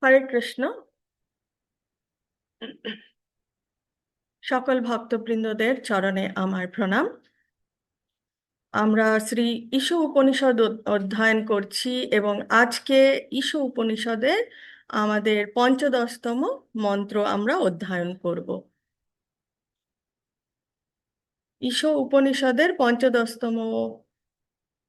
হরে কৃষ্ণ। সকল ভক্তবৃন্দদের চরণে আমার প্রণাম। আমরা শ্রী ঈশ উপনিষদ অধ্যয়ন করছি এবং আজকে ঈশ উপনিষদের আমাদের পঞ্চদশতম মন্ত্র আমরা অধ্যয়ন করব। ঈশ উপনিষদের পঞ্চদশতম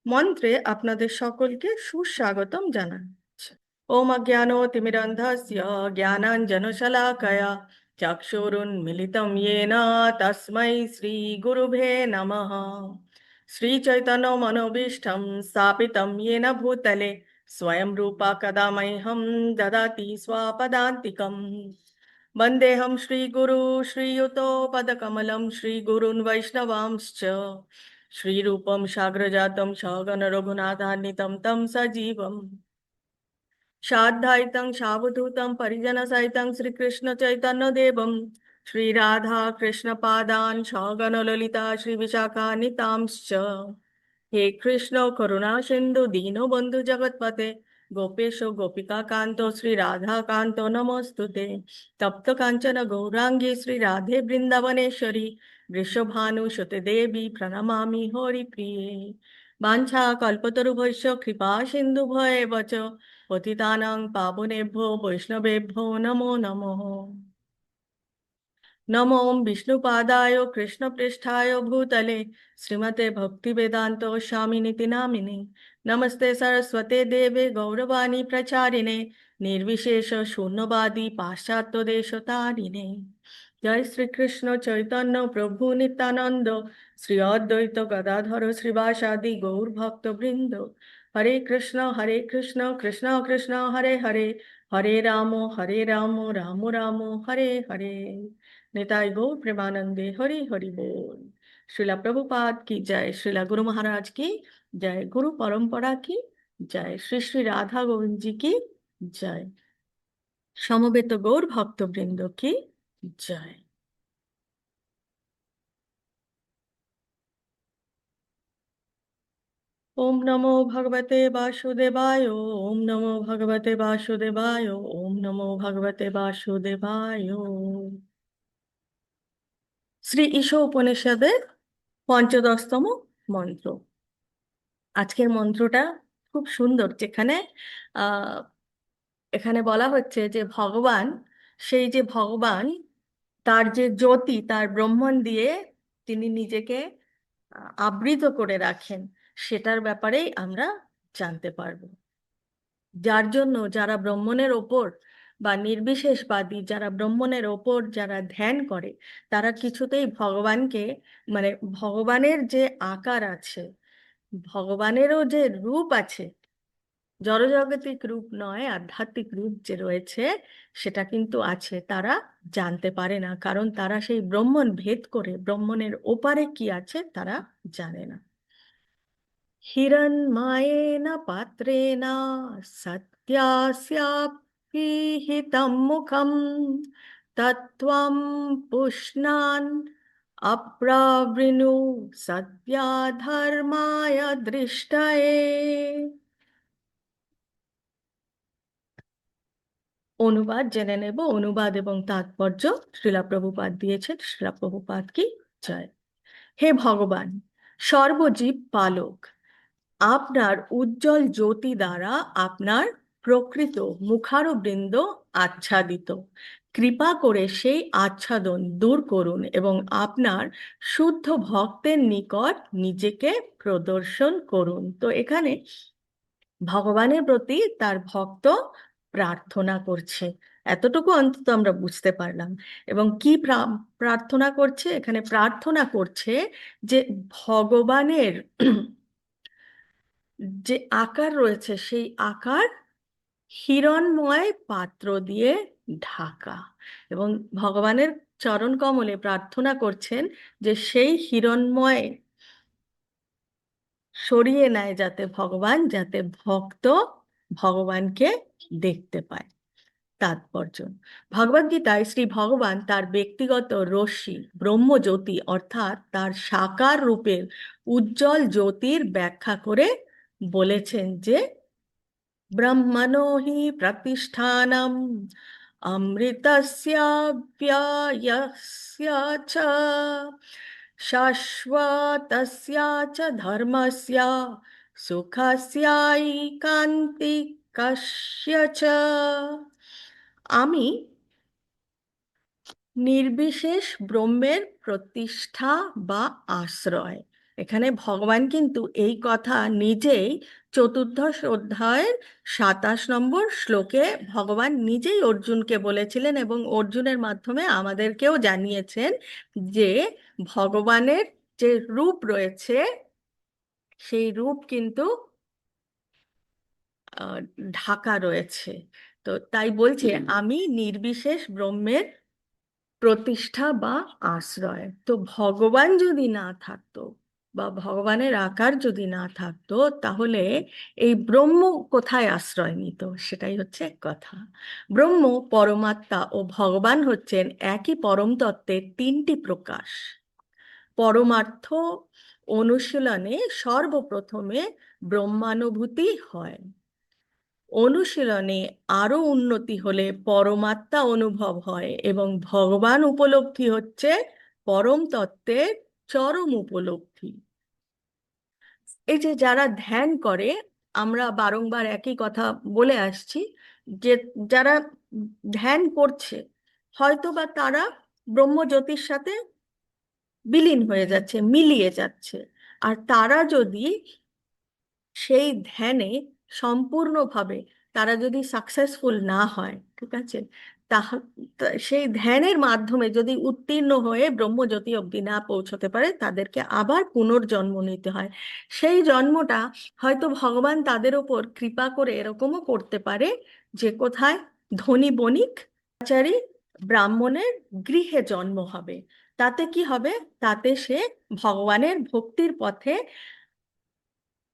মন্ত্রে আপনাদের সকলকে সুস্বাগতম জানাচ্ছি। ওম অজ্ঞানতিমিরন্ধস্য জ্ঞানাঞ্জনশলাকয়া চক্ষুরুন্মিলিतं येन তস্मै শ্রীগুরুভে নমঃ। শ্রীচৈতন্যমনোভীষ্টং স্থাপিतं येन ভূতলে স্বয়ং রূপা কदा मह्यं ददाति स्वपदान्तिकम्। वन्देऽहं श्रीगुरु श्रीयुतपदकमलं श्रीगुरून् वैष्णवांश्च श्रीरूपं साग्रजातं सगण रघुनाथान्वितं तं सजीवम् साद्वैतं सावधूतं परिजनसहितं श्रीकृष्णचैतन्यदेवं श्रीराधा कृष्णपादान् सगण ललिता श्रीविशाखान्वितांश्च। हे कृष्ण करुणा सिन्धु दीनबन्धु जगत्पते गोपेश गोपिका कांतो श्री राधा कांतो नमोस्तुते। तप्त कांचन गौरांगी श्री राधे वृंदावनेश्वरी वृषभानुसुते देवी प्रणमामि हरिप्रिये। वाञ्छा कल्पतरुभ्यश्च कृपा सिन्धुभ्येव च पतितानां पावनेभ्यो वैष्णवेभ्यो नमो नमः। नमो विष्णुपादाय कृष्णपृष्ठाय भूतले श्रीमते भक्तिवेदांत स्वामिनिति नामिने। नमस्ते सरस्वते देवे गौरवाणी प्रचारिणे निर्विशेष शून्यवादी पाश्चात्य देशतारिणे। जय श्री कृष्ण चैतन्य प्रभु नित्यानंद श्री अद्वैत गदाधर श्रीवासादि गौर भक्त वृंद। हरे कृष्ण कृष्ण कृष्ण हरे हरे, हरे राम राम राम हरे हरे। निताई गौर प्रेमानंदे हरि हरि बोल। श्रीला प्रभुपाद की जय, श्रीला गुरु महाराज की जय, गुरु परंपरा की जय, श्री श्री राधा गोविंद जी की जय, समवेत गौर भक्त वृंद की जय। ओम नमो भगवते वासुदेवाय, ओम नमो भगवते वासुदेवाय, ओम नमो भगवते वासुदेवाय। শ্রী ঈশ উপনিষদের পঞ্চদশতম মন্ত্র। আজকের মন্ত্রটা খুব সুন্দর, যেখানে আহ এখানে বলা হচ্ছে যে ভগবান, সেই যে ভগবান, তার যে জ্যোতি, তার ব্রহ্মণ দিয়ে তিনি নিজেকে আবৃত করে রাখেন, সেটার ব্যাপারেই আমরা জানতে পারবো। যার জন্য যারা ব্রহ্মণের ওপর বা নির্বিশেষবাদী, যারা ব্রহ্মণের ওপর যারা ধ্যান করে, তারা কিছুতেই ভগবানকে, মানে ভগবানের যে আকার আছে, ভগবানেরও যে রূপ আছে, জড়জাগতিক রূপ নয়, আধ্যাত্মিক রূপ যে রয়েছে সেটা কিন্তু আছে, তারা জানতে পারে না, কারণ তারা সেই ব্রহ্মণ ভেদ করে ব্রহ্মণের ওপারে কি আছে তারা জানে না। হিরণ্ময়েন পাত্রেণ সত্যাস্যাপিহিতং মুখম তত্ত্বং পুষ্ণান অপ্রাবৃণু সদ্যা ধর্মায় দৃষ্টয়ে। অনুবাদ জেনে নেব। অনুবাদ এবং তাৎপর্য শ্রীলা প্রভুপাদ দিয়েছেন। শ্রীলা প্রভুপাদ কি জয়। হে ভগবান, সর্বজীব পালক, আপনার উজ্জ্বল জ্যোতি দ্বারা আপনার প্রকৃত মুখারবৃন্দ আচ্ছাদিত। কৃপা করে সেই আচ্ছাদন দূর করুন এবং আপনার শুদ্ধ ভক্তের নিকট নিজেকে প্রদর্শন করুন। তো এখানে ভগবানের প্রতি তার ভক্ত প্রার্থনা করছে, এতটুকু অন্তত আমরা বুঝতে পারলাম। এবং কি প্রার্থনা করছে? এখানে প্রার্থনা করছে যে ভগবানের যে আকার রয়েছে, সেই আকার হিরণ্ময় পাত্র দিয়ে ঢাকা, এবং ভগবানের চরণ কমলে প্রার্থনা করছেন যে সেই হিরণ্ময় সরিয়ে নেয়, যাতে ভগবান, যাতে ভক্ত ভগবানকে দেখতে পায়। তাৎপর্য: ভগবদ্গীতায় শ্রী ভগবান তার ব্যক্তিগত রশ্মি ব্রহ্মজ্যোতি অর্থাৎ তার সাকার রূপের উজ্জ্বল জ্যোতির ব্যাখ্যা করে বলেছেন যে ব্রহ্মণো হি প্রতিষ্ঠানম অমৃতস্য ব্যয়স্য চ শাশ্বতস্য চ ধর্মস্য সুখস্যৈকান্তিকস্য চ। আমি নির্বিশেষ ব্রহ্মের প্রতিষ্ঠা বা আশ্রয়। এখানে ভগবান কিন্তু এই কথা নিজেই চতুর্দশ অধ্যায়ের 27 নম্বর শ্লোকে ভগবান নিজেই অর্জুনকে বলেছিলেন এবং অর্জুনের মাধ্যমে আমাদেরকেও জানিয়েছেন যে ভগবানের যে রূপ রয়েছে সেই রূপ কিন্তু আহ, ঢাকা রয়েছে। তো তাই বলছে আমি নির্বিশেষ ব্রহ্মের প্রতিষ্ঠা বা আশ্রয়। তো ভগবান যদি না থাকতো বা ভগবানের আকার যদি না থাকতো তাহলে এই ব্রহ্ম কোথায় আশ্রয় নিত, সেটাই হচ্ছে কথা। ব্রহ্ম, পরমাত্মা ও ভগবান হচ্ছেন একই পরম তত্ত্বের তিনটি প্রকাশ। পরমার্থ অনুশীলনে সর্বপ্রথমে ব্রহ্মানুভূতি হয়। অনুশীলনে আরো উন্নতি হলে পরমাত্মা অনুভব হয় এবং ভগবান উপলব্ধি হচ্ছে পরম তত্ত্বের চরম উপলব্ধি। এই যে যারা ধ্যান করে, আমরা বারংবার একই কথা বলে আসছি যে যারা ধ্যান করছে হয়তো বা তারা ব্রহ্মজ্যোতির সাথে বিলীন হয়ে যাচ্ছে, মিলিয়ে যাচ্ছে। আর তারা যদি সেই ধ্যানে সম্পূর্ণভাবে তারা যদি সাকসেসফুল না হয়, ঠিক আছে, সেই ধ্যানের মাধ্যমে যদি উত্তীর্ণ হয়ে ব্রহ্মজ্যোতি অবধি না পৌঁছতে পারে তাদেরকে আবার পুনর্জন্ম নিতে হয়। সেই জন্মটা হয়তো ভগবান তাদের ওপর কৃপা করে এরকমও করতে পারে যে কোথায় ধনী বণিক চারি ব্রাহ্মণের গৃহে জন্ম হবে। তাতে কি হবে? তাতে সে ভগবানের ভক্তির পথে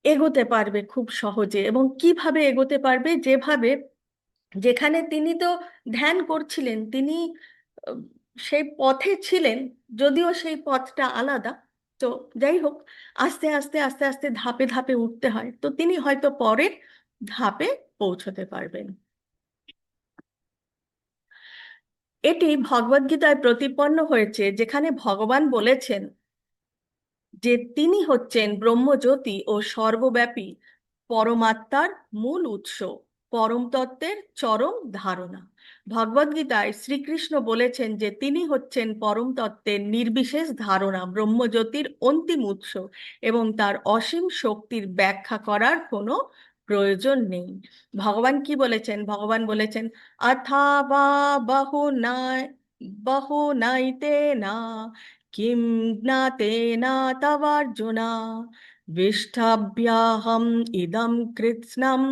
এগোতে পারবে খুব সহজে। এবং কিভাবে এগোতে পারবে? যেভাবে, যেখানে তিনি তো ধ্যান করছিলেন, তিনি আহ, সেই পথে ছিলেন, যদিও সেই পথটা আলাদা। তো যাই হোক, আস্তে আস্তে আস্তে আস্তে ধাপে ধাপে উঠতে হয়, তো তিনি হয়তো পরের ধাপে পৌঁছতে পারবেন। এটি ভগবদ্গীতায় প্রতিপন্ন হয়েছে, যেখানে ভগবান বলেছেন যে তিনি হচ্ছেন ব্রহ্মজ্যোতি ও সর্বব্যাপী পরমাত্মার মূল উৎস, পরম তত্ত্বের চরম ধারণা। ভগবদ্গীতায় শ্রীকৃষ্ণ বলেছেন যে তিনি হচ্ছেন পরম তত্ত্বের নির্বিশেষ ধারণা, ব্রহ্মজ্যোতির অন্তিম উৎস এবং তার অসীম শক্তির ব্যাখ্যা করার কোনো প্রয়োজন নেই। ভগবান কি বলেছেন? ভগবান বলেছেন অথবা বহু নাই, বহু নাইতে না কিম জ্ঞাতেন তবার্জুনা বিষ্টাভ্যাহম ইদম কৃৎস্নম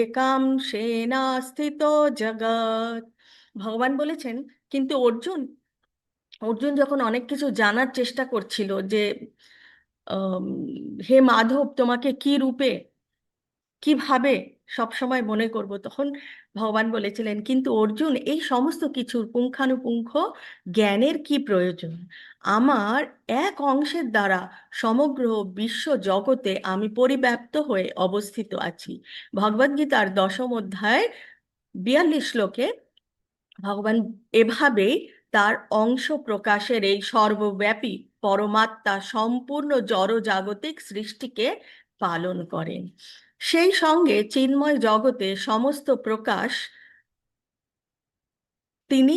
একাংশেন স্থিতো জগৎ। ভগবান বলেছেন, কিন্তু অর্জুন, অর্জুন যখন অনেক কিছু জানার চেষ্টা করছিল যে আম, হে মাধব, তোমাকে কি রূপে, কিভাবে সব সময় মনে করব, তখন ভগবান বলেছিলেন, কিন্তু অর্জুন, এই সমস্ত কিছুর পুঙ্খানুপুঙ্খ জ্ঞানের কি প্রয়োজন? আমার এক অংশের দ্বারা সমগ্র বিশ্ব জগতে আমি পরিব্যাপ্ত হয়ে অবস্থিত আছি। ভগবদ্গীতার 10 অধ্যায় 42 শ্লোকে ভগবান এভাবেই তার অংশ প্রকাশের এই সর্বব্যাপী পরমাত্মা সম্পূর্ণ জড়জাগতিক সৃষ্টিকে পালন করেন। সেই সঙ্গে চিন্ময় জগতে সমস্ত প্রকাশ তিনি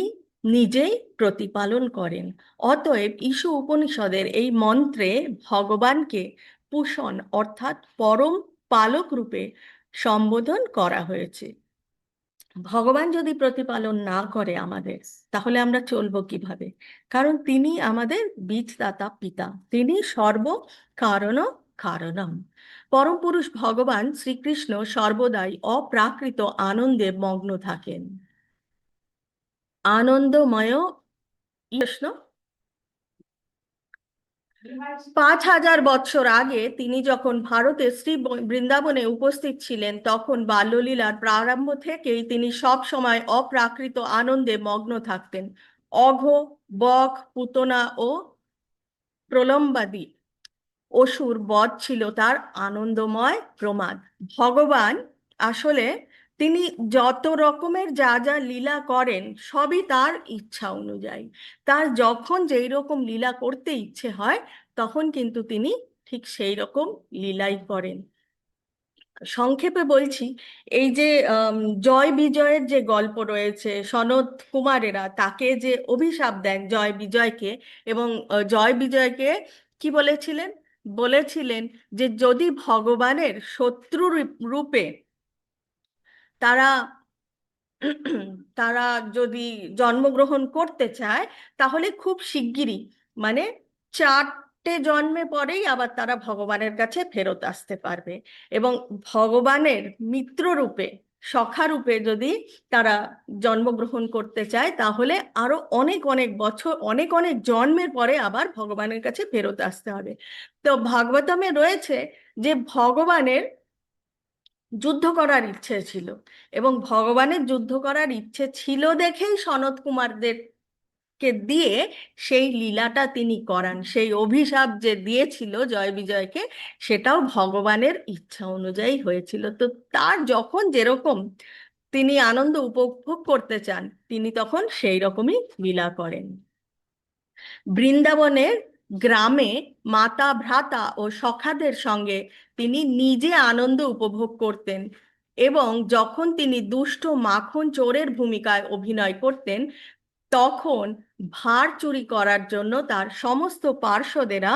নিজেই প্রতিপালন করেন। অতএব ঈশ উপনিষদের এই মন্ত্রে ভগবানকে পুষণ অর্থাৎ পরম পালক রূপে সম্বোধন করা হয়েছে। ভগবান যদি প্রতিপালন না করে আমাদের, তাহলে আমরা চলবো কিভাবে? কারণ তিনি আমাদের বীজদাতা পিতা, তিনি সর্ব কারণ কারণম। পরম পুরুষ ভগবান শ্রীকৃষ্ণ সর্বদাই অপ্রাকৃত আনন্দে মগ্ন থাকেন। আনন্দময় কৃষ্ণ 5,000 বৎসর আগে তিনি যখন ভারতে শ্রী বৃন্দাবনে উপস্থিত ছিলেন, তখন বাল্যলীলার প্রারম্ভ থেকেই তিনি সব সময় অপ্রাকৃত আনন্দে মগ্ন থাকতেন। অঘ, বক, পুতনা ও প্রলম্বাদি অসুর বধ ছিল তার আনন্দময় প্রমাদ। ভগবান আসলে তিনি যত রকমের যা যা লীলা করেন সবই তার ইচ্ছা অনুযায়ী। তার যখন যেই রকম লীলা করতে ইচ্ছে হয় তখন কিন্তু তিনি ঠিক সেই রকম লীলাই করেন। সংক্ষেপে বলছি, এই যে জয় বিজয়ের যে গল্প রয়েছে, সনৎ কুমারেরা তাকে যে অভিশাপ দেন জয় বিজয়কে, এবং জয় বিজয়কে কি বলেছিলেন, বলেছিলেন যে যদি ভগবানের শত্রু রূপে তারা তারা যদি জন্মগ্রহণ করতে চায় তাহলে খুব শিগগিরই, মানে 4টে জন্মে পরেই আবার তারা ভগবানের কাছে ফেরত আসতে পারবে। এবং ভগবানের মিত্র রূপে, সখা রূপে যদি তারা জন্মগ্রহণ করতে চায় তাহলে আরো অনেক অনেক বছর, অনেক অনেক জন্মের পরে আবার ভগবানের কাছে ফেরত আসতে হবে। তো ভাগবতমে রয়েছে যে ভগবানের যুদ্ধ করার ইচ্ছে ছিল, এবং ভগবানের যুদ্ধ করার ইচ্ছে ছিল দেখেই সনত কুমারদেরকে দিয়ে সেই লীলাটা তিনি করান। সেই অভিশাপ যে দিয়েছিল জয় বিজয়কে, সেটাও ভগবানের ইচ্ছা অনুযায়ী হয়েছিল। তো তার যখন যেরকম তিনি আনন্দ উপভোগ করতে চান তিনি তখন সেই রকমই লীলা করেন। বৃন্দাবনের গ্রামে মাতা ভ্রাতা ও সখাদের সঙ্গে তিনি নিজে আনন্দ উপভোগ করতেন, এবং যখন তিনি দুষ্ট মাখন চোরের ভূমিকায় অভিনয় করতেন তখন ভাঁড় চুরি করার জন্য তার সমস্ত পার্ষদেরা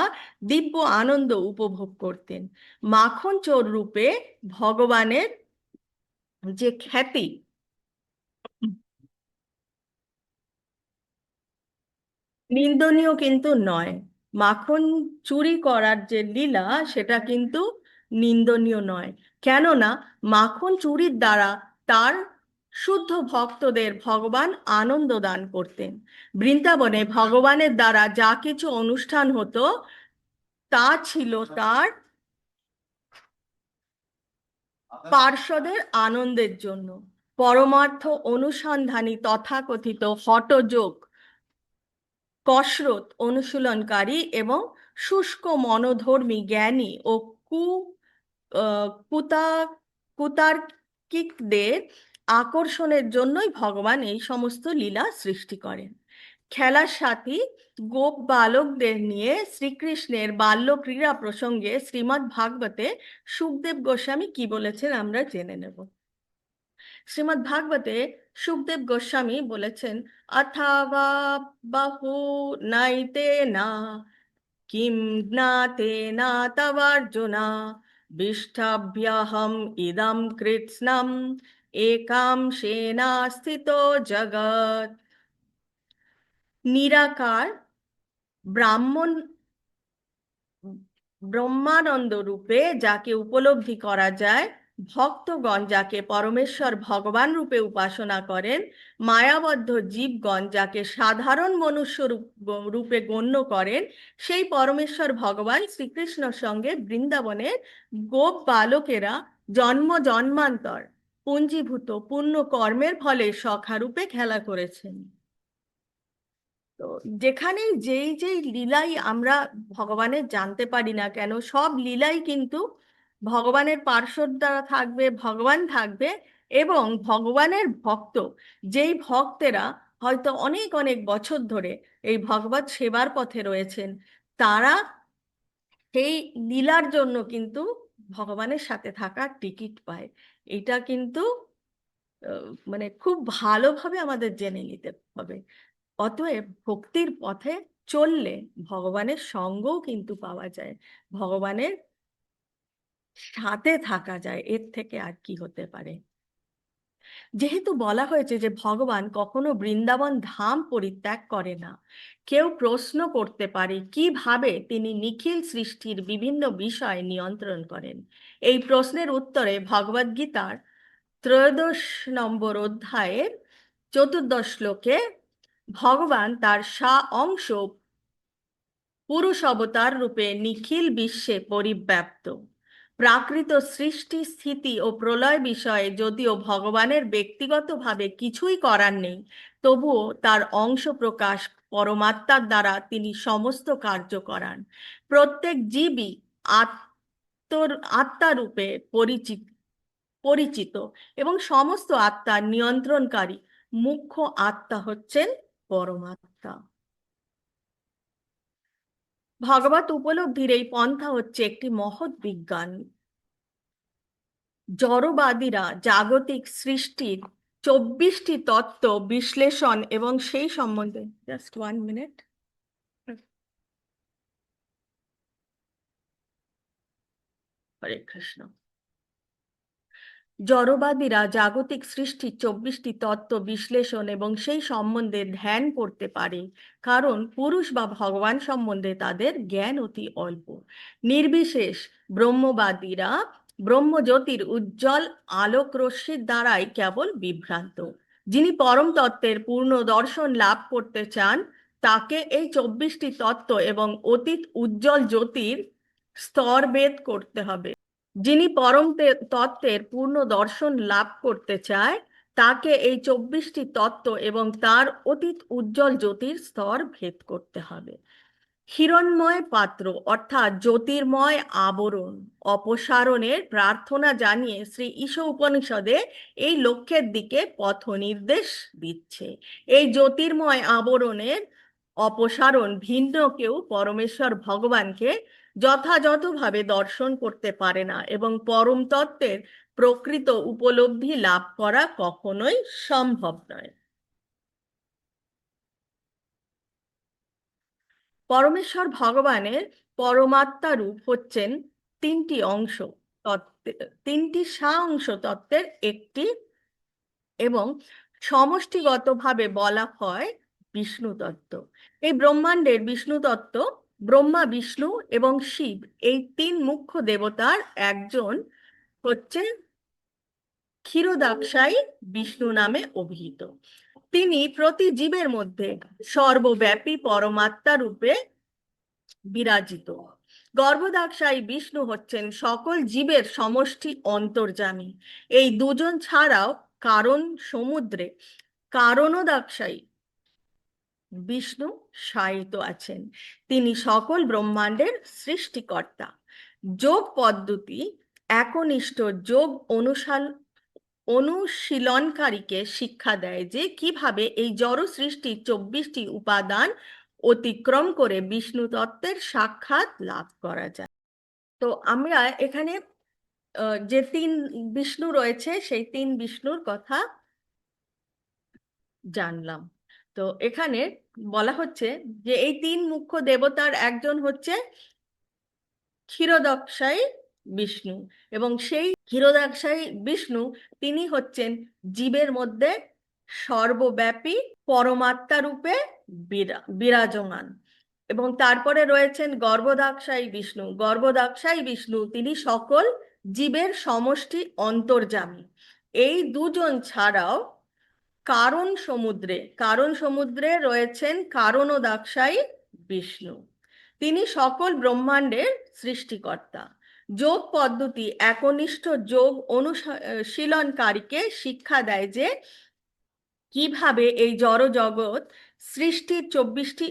দিব্য আনন্দ উপভোগ করতেন। মাখন চোর রূপে ভগবানের যে খ্যাতি, নিন্দনীয় কিন্তু নয়। মাখন চুরি করার যে লীলা সেটা কিন্তু নিন্দনীয় নয়। কেননা মাখন চুরির দ্বারা তার শুদ্ধ ভক্তদের ভগবান আনন্দ দান করতেন। বৃন্দাবনে ভগবানের দ্বারা যা কিছু অনুষ্ঠান হতো তা ছিল তার পার্শ্বদের আনন্দের জন্য। পরমার্থ অনুসন্ধানী তথাকথিত হঠযোগ কসরত অনুশীলনকারী এবং শুষ্ক মনোধর্মী জ্ঞানী ও কু কুতা কুতার্কিকদের আকর্ষণের জন্যই ভগবান এই সমস্ত লীলা সৃষ্টি করেন। খেলার সাথী গোপ বালকদের নিয়ে শ্রীকৃষ্ণের বাল্য ক্রীড়া প্রসঙ্গে শ্রীমদ্ ভাগবতে সুখদেব গোস্বামী কি বলেছেন আমরা জেনে নেব। শ্রীমদ্ ভাগবতে সুখদেব গোস্বামী বলেছেন, অথবা বহু নাইতে না কিম জ্ঞাতেনা তবার্জুনা বিষ্টাভ্যহম ইদম কৃৎস্নম একাংশেনা স্থিতো জগৎ। নিরাকার ব্রাহ্মণ ব্রহ্মানন্দ রূপে যাকে উপলব্ধি করা যায়, ভক্তগণ যাকে পরমেশ্বর ভগবান রূপে উপাসনা করেন, মায়াবদ্ধ জীবগণ যাকে সাধারণ মনুষ্য রূপে গণ্য করেন, সেই পরমেশ্বর ভগবান শ্রীকৃষ্ণর সঙ্গে বৃন্দাবনের গোপ বালকেরা জন্ম জন্মান্তর পুঞ্জীভূত পুণ্য কর্মের ফলে সখারূপে খেলা করেছেন। তো যেখানে যেই যেই লীলাই আমরা ভগবানের জানতে পারি না কেন, সব লীলাই কিন্তু ভগবানের পার্শ্বদ দ্বারা থাকবে, ভগবান থাকবে, এবং ভগবানের ভক্ত যেই ভক্তেরা হয়তো অনেক অনেক বছর ধরে এই ভগবত সেবার পথে রয়েছেন, তারা সেই লীলার জন্য কিন্তু ভগবানের সাথে থাকার টিকিট পায়। এটা কিন্তু মানে খুব ভালোভাবে আমাদের জেনে নিতে হবে। অতএব ভক্তির পথে চললে ভগবানের সঙ্গও কিন্তু পাওয়া যায়, ভগবানের সাথে থাকা যায়, এর থেকে আর কি হতে পারে। যেহেতু বলা হয়েছে যে ভগবান কখনো বৃন্দাবন ধাম পরিত্যাগ করে না, কেউ প্রশ্ন করতে পারে কিভাবে তিনি নিখিল সৃষ্টির বিভিন্ন বিষয় নিয়ন্ত্রণ করেন। এই প্রশ্নের উত্তরে ভগবদ্গীতার 13 নম্বর অধ্যায়ের 14 শ্লোকে ভগবান তার অংশ পুরুষ অবতার রূপে নিখিল বিশ্বে পরিব্যাপ্ত। প্রাকৃত সৃষ্টি স্থিতি ও প্রলয় বিষয়ে যদিও ভগবানের ব্যক্তিগতভাবে কিছুই করার নেই, তবুও তার অংশ প্রকাশ পরমাত্মার দ্বারা তিনি সমস্ত কার্য করান। প্রত্যেক জীবই আত্মারূপে পরিচিত, পরিচিত এবং সমস্ত আত্মার নিয়ন্ত্রণকারী মুখ্য আত্মা হচ্ছেন পরমাত্মা। ভগবত উপলব্ধির এই পন্থা হচ্ছে একটি মহৎ বিজ্ঞান। জড়বাদীরা জাগতিক সৃষ্টির 24টি তত্ত্ব বিশ্লেষণ এবং সেই সম্বন্ধে জাস্ট 1 মিনিট। হরে কৃষ্ণ। জড়বাদীরা জাগতিক সৃষ্টির 24টি তত্ত্ব বিশ্লেষণ এবং সেই সম্বন্ধে ধ্যান করতে পারে, কারণ পুরুষ বা ভগবান সম্বন্ধে তাদের জ্ঞান অতি অল্প। নির্বিশেষ ব্রহ্মবাদীরা ব্রহ্মজ্যোতির উজ্জ্বল আলোক রশ্মির দ্বারাই কেবল বিভ্রান্ত। যিনি পরম তত্ত্বের পূর্ণ দর্শন লাভ করতে চান, তাকে এই 24টি তত্ত্ব এবং অতীত উজ্জ্বল জ্যোতির স্তরভেদ করতে হবে। যিনি পরম তত্ত্বের পূর্ণ দর্শন লাভ করতে চায়, তাকে এই 24টি তত্ত্ব এবং তার অতীত উজ্জ্বল জ্যোতির স্তর ভেদ করতে হবে। হিরণ্ময় পাত্র অর্থাৎ জ্যোতির্ময় আবরণ অপসারণের প্রার্থনা জানিয়ে শ্রী ঈশ উপনিষদে এই লক্ষ্যের দিকে পথ নির্দেশ দিচ্ছে। এই জ্যোতির্ময় আবরণের অপসারণ ভিন্ন কেউ পরমেশ্বর ভগবানকে যথাযথভাবে দর্শন করতে পারে না এবং পরম তত্ত্বের প্রকৃত উপলব্ধি লাভ করা কখনোই সম্ভব নয়। পরমেশ্বর ভগবানের পরমাত্মা রূপ হচ্ছেন তিনটি অংশ তিনটি অংশ তত্ত্বের একটি, এবং সমষ্টিগতভাবে বলা হয় বিষ্ণু তত্ত্ব। এই ব্রহ্মাণ্ডের বিষ্ণু তত্ত্ব ব্রহ্মা, বিষ্ণু এবং শিব এই তিন মুখ্য দেবতার একজন হচ্ছেন ক্ষীরোদাক্ষায়ী বিষ্ণু নামে অভিহিত। তিনি প্রতি জীবের মধ্যে সর্বব্যাপী পরমাত্মা রূপে বিরাজিত। গর্ভদাক্ষায়ী বিষ্ণু হচ্ছেন সকল জীবের সমষ্টি অন্তর্যামী। এই দুজন ছাড়াও কারণ সমুদ্রে কারণদাক্ষায়ী বিষ্ণু শায়িত আছেন। তিনি সকল ব্রহ্মাণ্ডের সৃষ্টিকর্তা। যোগ পদ্ধতি একনিষ্ঠ যোগ অনুশীলনকারীকে শিক্ষা দেয় যে কিভাবে এই জড় সৃষ্টির 24টি উপাদান অতিক্রম করে বিষ্ণু তত্ত্বের সাক্ষাৎ লাভ করা যায়। তো আমরা এখানে যে তিন বিষ্ণু রয়েছে সেই তিন বিষ্ণুর কথা জানলাম। তো এখানে বলা হচ্ছে যে এই তিন মুখ্য দেবতার একজন হচ্ছে ক্ষীরোদাক্ষায়ী বিষ্ণু, এবং সেই ক্ষীরোদাক্ষায়ী বিষ্ণু তিনি হচ্ছেন জীবের মধ্যে সর্বব্যাপী পরমাত্মা রূপে বিরাজমান। এবং তারপরে রয়েছেন গর্ভদাক্ষায়ী বিষ্ণু। গর্ভদাক্ষায়ী বিষ্ণু তিনি সকল জীবের সমষ্টি অন্তর্যামী। এই দুজন ছাড়াও কারণ সমুদ্রে রয়েছেন কারণদাক্ষায়ী বিষ্ণু। তিনি সকল ব্রহ্মাণ্ডের সৃষ্টিকর্তা। যোগ পদ্ধতি একনিষ্ঠ যোগ অনুশীলনকারীকে শিক্ষা দেয় যে কিভাবে এই জড় জগৎ সৃষ্টির 24টি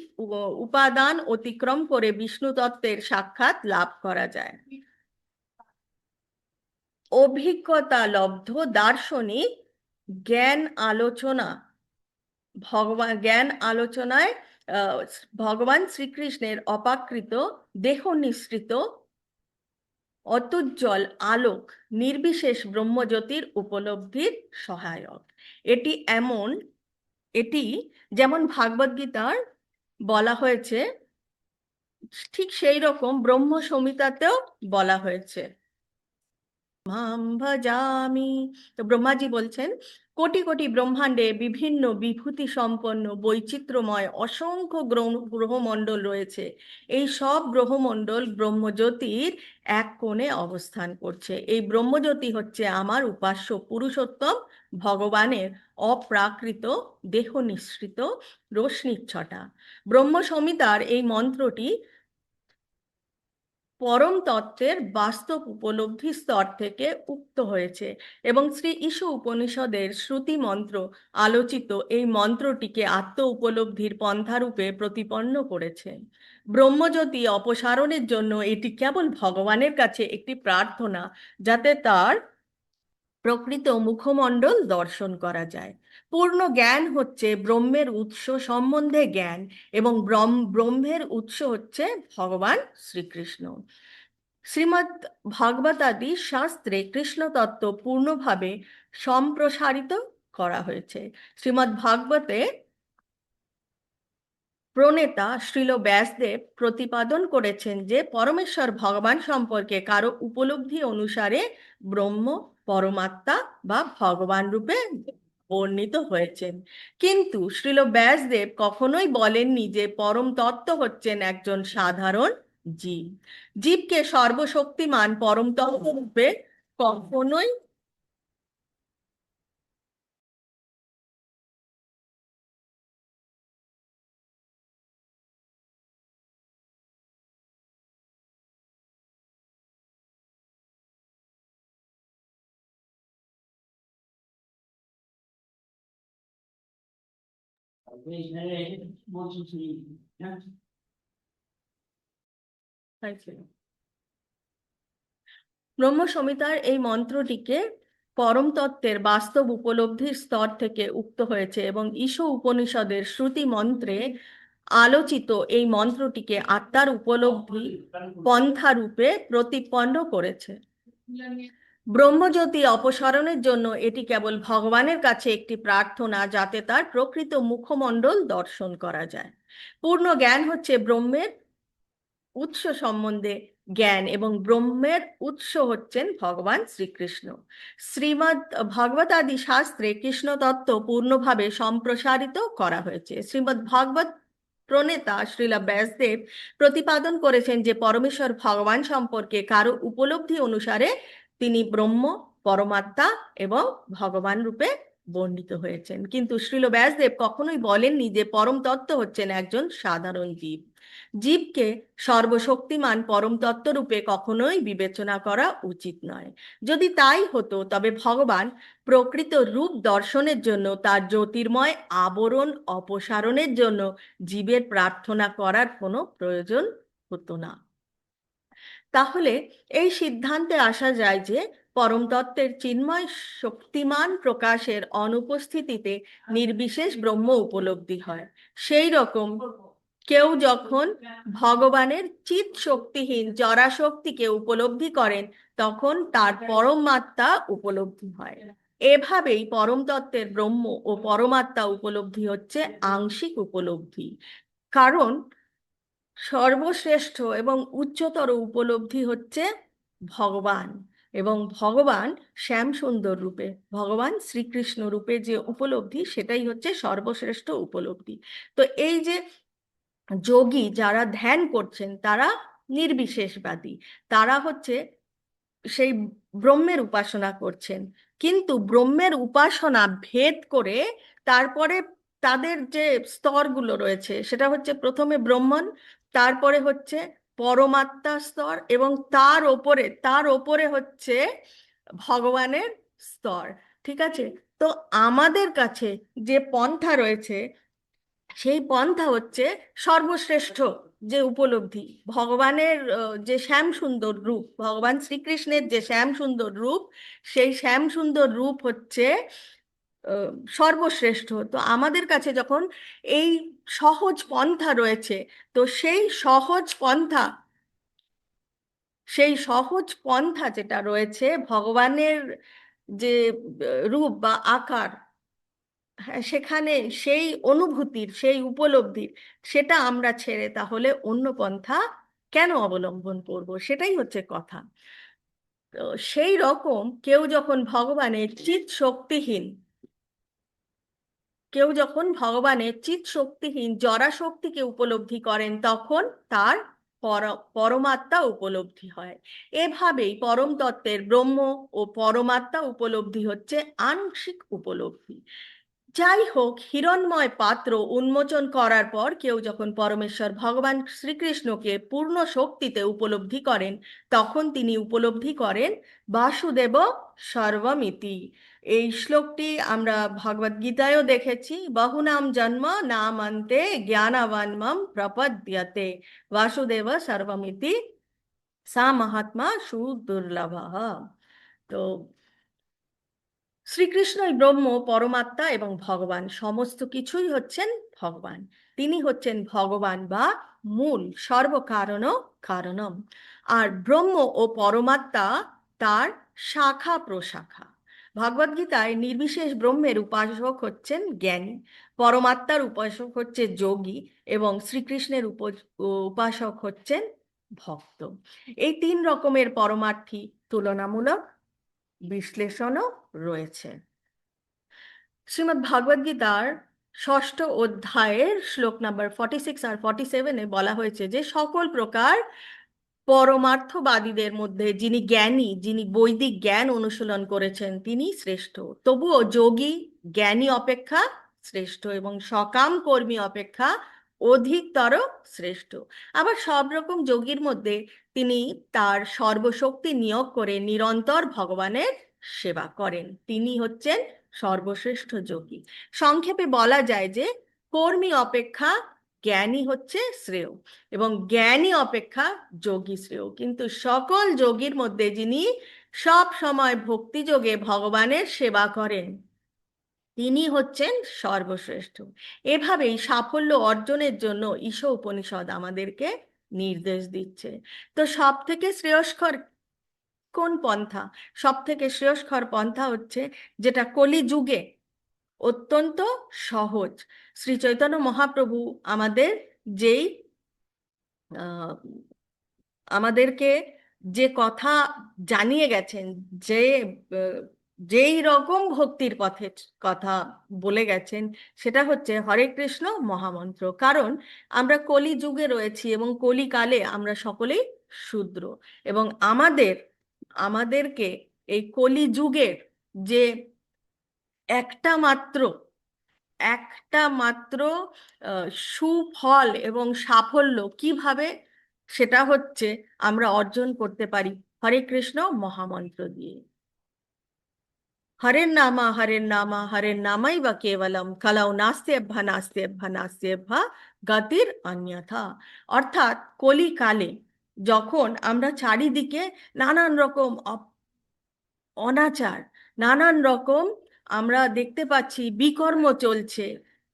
উপাদান অতিক্রম করে বিষ্ণু তত্ত্বের সাক্ষাৎ লাভ করা যায়। অভিজ্ঞতা লব্ধ দার্শনিক জ্ঞান আলোচনায় ভগবান শ্রীকৃষ্ণের অপাকৃত দেহ নিঃসৃত অতুজ্জ্বল আলোক নির্বিশেষ ব্রহ্মজ্যোতির উপলব্ধির সহায়ক। এটি যেমন ভাগবত গীতার বলা হয়েছে, ঠিক সেই রকম ব্রহ্ম সংহিতাতেও বলা হয়েছে। ভজামি। তো ব্রহ্মাজি বলছেন, কোটি কোটি ব্রহ্মাণ্ডে বিভিন্ন বিভূতি সম্পন্ন বৈচিত্র্যময় অসংখ্য গ্রহমণ্ডল রয়েছে। এই সব গ্রহমণ্ডল ব্রহ্মজ্যোতির এক কোণে অবস্থান করছে। এই ব্রহ্মজ্যোতি হচ্ছে আমার উপাস্য পুরুষোত্তম ভগবানের অপ্রাকৃত দেহ নিঃসৃত রশ্মির ছটা। ব্রহ্ম সংহিতার এই মন্ত্রটি পরম তত্ত্বের বাস্তব উপলব্ধি স্তর থেকে উক্ত হয়েছে, এবং শ্রী ঈশ উপনিষদের শ্রুতি মন্ত্র আলোচিত এই মন্ত্রটিকে আত্ম উপলব্ধির পন্থারূপে প্রতিপন্ন করেছে। ব্রহ্মজ্যোতি অপসারণের জন্য এটি কেবল ভগবানের কাছে একটি প্রার্থনা, যাতে তার প্রকৃত মুখমণ্ডল দর্শন করা যায়। পূর্ণ জ্ঞান হচ্ছে ব্রহ্মের উৎস সম্বন্ধে জ্ঞান, এবং ব্রহ্মের উৎস হচ্ছে ভগবান শ্রীকৃষ্ণ। শ্রীমদ্ ভাগবতাদি শাস্ত্রে কৃষ্ণ তত্ত্ব পূর্ণভাবে সম্প্রসারিত করা হয়েছে। শ্রীমদ্ ভাগবতে প্রণেতা শ্রীল ব্যাসদেব প্রতিপাদন করেছেন যে পরমেশ্বর ভগবান সম্পর্কে কারো উপলব্ধি অনুসারে ব্রহ্ম, পরমাত্মা বা ভগবান রূপে বর্ণিত হয়েছেন। কিন্তু শ্রীল ব্যাসদেব কখনোই বলেননি যে পরম তত্ত্ব হচ্ছেন একজন সাধারণ জীব। জীবকে সর্বশক্তিমান পরম তত্ত্ব রূপে কখনোই হয়েছিল। ব্রহ্ম সংহিতার এই মন্ত্রটিকে পরম তত্ত্বের বাস্তব উপলব্ধির স্তর থেকে উক্ত হয়েছে, এবং ঈশ উপনিষদের শ্রুতি মন্ত্রে আলোচিত এই মন্ত্রটিকে আত্মার উপলব্ধি পন্থা রূপে প্রতিপন্ন করেছে। ব্রহ্মজ্যোতি অপসারণের জন্য এটি কেবল ভগবানের কাছে একটি প্রার্থনা, যাতে তার প্রকৃত মুখমণ্ডল দর্শন করা যায়। পূর্ণ জ্ঞান হচ্ছে ব্রহ্মের উৎস সম্বন্ধে জ্ঞান, এবং ব্রহ্মের উৎস হচ্ছেন ভগবান শ্রীকৃষ্ণ। শ্রীমদ্ ভগবতাদি শাস্ত্রে কৃষ্ণ তত্ত্ব পূর্ণভাবে সম্প্রসারিত করা হয়েছে। শ্রীমদ্ ভাগবত প্রণেতা শ্রীলা ব্যাসদেব প্রতিপাদন করেছেন যে পরমেশ্বর ভগবান সম্পর্কে কারো উপলব্ধি অনুসারে তিনি ব্রহ্ম, পরমাত্মা এবং ভগবান রূপে বর্ণিত হয়েছেন। কিন্তু শ্রীল ব্যাসদেব কখনোই বলেননি যে পরম তত্ত্ব হচ্ছেন একজন সাধারণ জীব। জীবকে সর্বশক্তিমান পরম তত্ত্বরূপে কখনোই বিবেচনা করা উচিত নয়। যদি তাই হতো তবে ভগবান প্রকৃত রূপ দর্শনের জন্য তার জ্যোতির্ময় আবরণ অপসারণের জন্য জীবের প্রার্থনা করার কোনো প্রয়োজন হতো না। তাহলে এই সিদ্ধান্তে আসা যায় যে পরম তত্ত্বের চিন্ময় শক্তিমান প্রকাশের অনুপস্থিতিতে নির্বিশেষ ব্রহ্ম উপলব্ধি হয়। সেই রকম কেউ যখন ভগবানের চিৎ শক্তিহীন জড়া শক্তিকে উপলব্ধি করেন, তখন তার পরমাত্মা উপলব্ধি হয়। এভাবেই পরম তত্ত্বের ব্রহ্ম ও পরমাত্মা উপলব্ধি হচ্ছে আংশিক উপলব্ধি, কারণ সর্বশ্রেষ্ঠ এবং উচ্চতর উপলব্ধি হচ্ছে ভগবান, এবং ভগবান শ্যাম সুন্দর রূপে, ভগবান শ্রীকৃষ্ণ রূপে যে উপলব্ধি, সেটাই হচ্ছে সর্বশ্রেষ্ঠ উপলব্ধি। তো এই যে যোগী যারা ধ্যান করছেন, তারা নির্বিশেষবাদী, তারা হচ্ছে সেই ব্রহ্মের উপাসনা করছেন, কিন্তু ব্রহ্মের উপাসনা ভেদ করে তারপরে তাদের যে স্তরগুলো রয়েছে, সেটা হচ্ছে প্রথমে ব্রহ্মন, তারপরে হচ্ছে পরমাত্মা স্তর, এবং তার ওপরে হচ্ছে ভগবানের স্তর। ঠিক আছে? তো আমাদের কাছে যে পন্থা রয়েছে, সেই পন্থা হচ্ছে সর্বশ্রেষ্ঠ যে উপলব্ধি, ভগবানের যে শ্যাম সুন্দর রূপ, ভগবান শ্রীকৃষ্ণের যে শ্যাম সুন্দর রূপ, সেই শ্যাম সুন্দর রূপ হচ্ছে সর্বশ্রেষ্ঠ। তো আমাদের কাছে যখন এই সহজ পন্থা রয়েছে, তো সেই সহজ পন্থা যেটা রয়েছে ভগবানের যে রূপ বা আকার, হ্যাঁ, সেখানে সেই অনুভূতির, সেই উপলব্ধির, সেটা আমরা ছেড়ে তাহলে অন্য পন্থা কেন অবলম্বন করব? সেটাই হচ্ছে কথা। তো সেই রকম কেউ যখন ভগবানের চিৎ শক্তিহীন জড়া শক্তিকে উপলব্ধি করেন, তখন তার পরমাত্মা উপলব্ধি হয়। এভাবেই পরম তত্ত্বের ব্রহ্ম ও পরমাত্মা উপলব্ধি হচ্ছে আংশিক উপলব্ধি। যাই হোক, হিরণ্ময় পাত্র উন্মোচন করার পর কেউ যখন পরমেশ্বর ভগবান শ্রীকৃষ্ণকে পূর্ণ শক্তিতে উপলব্ধি করেন, তখন তিনি উপলব্ধি করেন বাসুদেব সর্বমিতি। এই শ্লোকটি আমরা ভগবদ গীতায়ও দেখেছি, বহুনাম জন্ম নামান্তে জ্ঞানবান মাম প্রপদ্যতে বাসুদেব সর্বমিতি সা মহাত্মা সুদুর্লভ। তো শ্রীকৃষ্ণই ব্রহ্ম, পরমাত্মা এবং ভগবান, সমস্ত কিছুই হচ্ছেন ভগবান। তিনি হচ্ছেন ভগবান বা মূল, সর্বকারণ কারণম। আর ব্রহ্ম ও পরমাত্মা তার শাখা প্রশাখা। ভগবদ্গীতায় নির্বিশেষ ব্রহ্মের উপাসক হচ্ছেন জ্ঞানী, পরমাত্মার উপাসক হচ্ছে যোগী, এবং শ্রীকৃষ্ণের উপাসক হচ্ছেন ভক্ত। এই তিন রকমের পরমার্থী তুলনামূলক বিশ্লেষণও রয়েছে। শ্রীমদ্ ভগবদ গীতার ষষ্ঠ অধ্যায়ের শ্লোক নাম্বার 46 আর 47-এ বলা হয়েছে যে সকল প্রকার পরমার্থবাদীদের মধ্যে যিনি জ্ঞানী, যিনি বৈদিক জ্ঞান অনুশীলন করেছেন, তিনি শ্রেষ্ঠ। তবুও যোগী জ্ঞানী অপেক্ষা শ্রেষ্ঠ এবং সকাম কর্মী অপেক্ষা অধিকতর শ্রেষ্ঠ। আবার সব রকম যোগীর মধ্যে তিনি তার সর্বশক্তি নিয়োগ করে নিরন্তর ভগবানের সেবা করেন, তিনি হচ্ছেন সর্বশ্রেষ্ঠ যোগী। সংক্ষেপে বলা যায় যে কর্মী অপেক্ষা জ্ঞানী হচ্ছে শ্রেয় এবং জ্ঞানী অপেক্ষা যোগী শ্রেয়। কিন্তু সকল যোগীর মধ্যে যিনি সব সময় ভক্তিযোগে ভগবানের সেবা করেন, তিনি হচ্ছেন সর্বশ্রেষ্ঠ। এভাবেই সাফল্য অর্জনের জন্য ঈশ উপনিষদ আমাদেরকে নির্দেশ দিচ্ছে। তো সব থেকে শ্রেয়স্কর কোন পন্থা? সব থেকে শ্রেয়স্কর পন্থা হচ্ছে যেটা কলিযুগে অত্যন্ত সহজ। শ্রী চৈতন্য মহাপ্রভু আমাদের যেই আহ, আমাদেরকে যে কথা জানিয়ে গেছেন, যে আহ, যেই রকম ভক্তির পথের কথা বলে গেছেন, সেটা হচ্ছে হরে কৃষ্ণ মহামন্ত্র। কারণ আমরা কলিযুগে রয়েছি এবং কলিকালে আমরা সকলেই শূদ্র, এবং আমাদেরকে এই কলিযুগের যে একটা মাত্র একটা মাত্র সুফল এবং সাফল্য কিভাবে, সেটা হচ্ছে আমরা অর্জন করতে পারি হরে কৃষ্ণ মহামন্ত্র দিয়ে। হরের নামা হরের নামাই বা কেবলম কলৌ নাস্ত্যভ্যা নাস্ত্যভ্যা নাস্ত্যভ্যা গতির অন্যথা। অর্থাৎ কলিকালে যখন আমরা চারিদিকে নানান রকম অনাচার, নানান রকম আমরা দেখতে পাচ্ছি বিকর্ম চলছে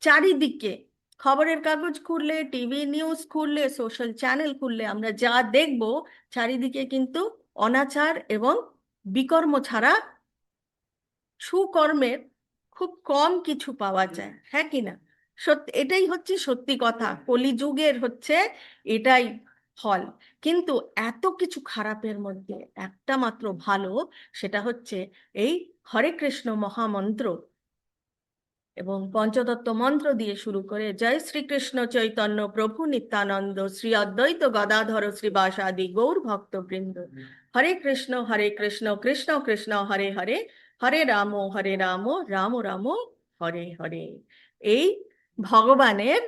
চারিদিকে, খবরের কাগজ খুললে, টিভি নিউজ খুললে, সোশ্যাল চ্যানেল খুললে আমরা যা দেখব, চারিদিকে কিন্তু অনাচার এবং বিকর্ম ছাড়া সুকর্মের খুব কম কিছু পাওয়া যায়, হ্যাঁ কি না? সত্যি, এটাই হচ্ছে সত্যি কথা, কলিযুগের হচ্ছে এটাই ফল। কিন্তু এত কিছু খারাপের মধ্যে একটা মাত্র ভালো, সেটা হচ্ছে এই হরে কৃষ্ণ মহামন্ত্র এবং পঞ্চতত্ত্ব মন্ত্র দিয়ে শুরু করে জয় শ্রীকৃষ্ণ চৈতন্য প্রভু নিত্যানন্দ শ্রী অদ্বৈত গদাধর শ্রীবাসাদি গৌর ভক্তবৃন্দ। হরে কৃষ্ণ কৃষ্ণ কৃষ্ণ হরে হরে, হরে রাম রাম রাম হরে হরে। এই ভগবানের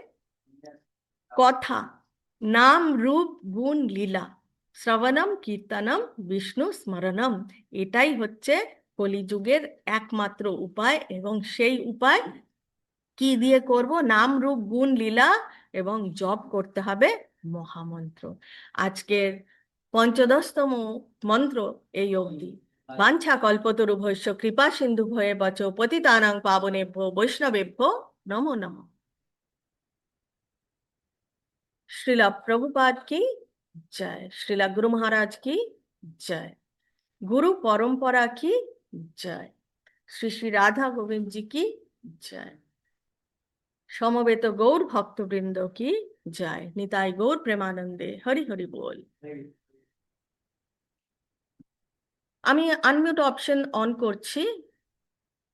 কথা, নাম রূপ গুণ লীলা, শ্রবণম কীর্তনম বিষ্ণু স্মরণম, এটাই হচ্ছে কলিযুগের একমাত্র উপায়। এবং সেই উপায় কি দিয়ে করব? নাম রূপ গুণ লীলা এবং জপ করতে হবে মহামন্ত্র। আজকের পঞ্চদশতম মন্ত্র এই অবধি। বাঞ্ছা কল্পতরুভ্যশ্চ কৃপা সিন্ধু ভয়ে বচ পতিতানাং পাবনেভ্যো বৈষ্ণবেভ্যো নমো নমঃ। श्रीला प्रभुपाद की जय, श्रीला गुरु महाराज की जय, गुरु परंपरा की जय, श्री श्री राधा गोविंद जी की जय, সমবেত গৌর ভক্তবৃন্দ কি জয়, নিতাই গৌর প্রেমানন্দে হরি হরি বল। আমি আনমিউট অপশন অন করছি,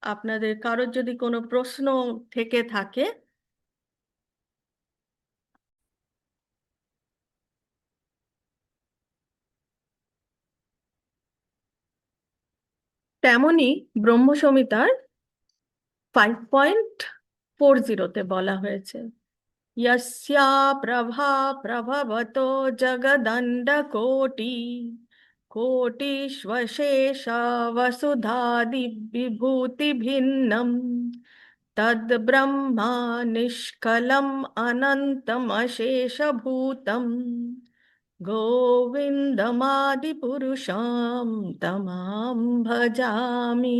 আপনাদের কারোর যদি কোনো প্রশ্ন থেকে থাকে। তেমনি ব্রহ্ম সংহিতার 5.40-তে বলা হয়েছে यस्या प्रभा प्रभवतो जगदण्डकोटि कोटिष्वशेष वसुधादिविभूतिभिन्नं तद्ब्रह्मा निष्कलम् अनन्तमशेषभूतम् गोविन्दमादिपुरुषं तमां भजामि।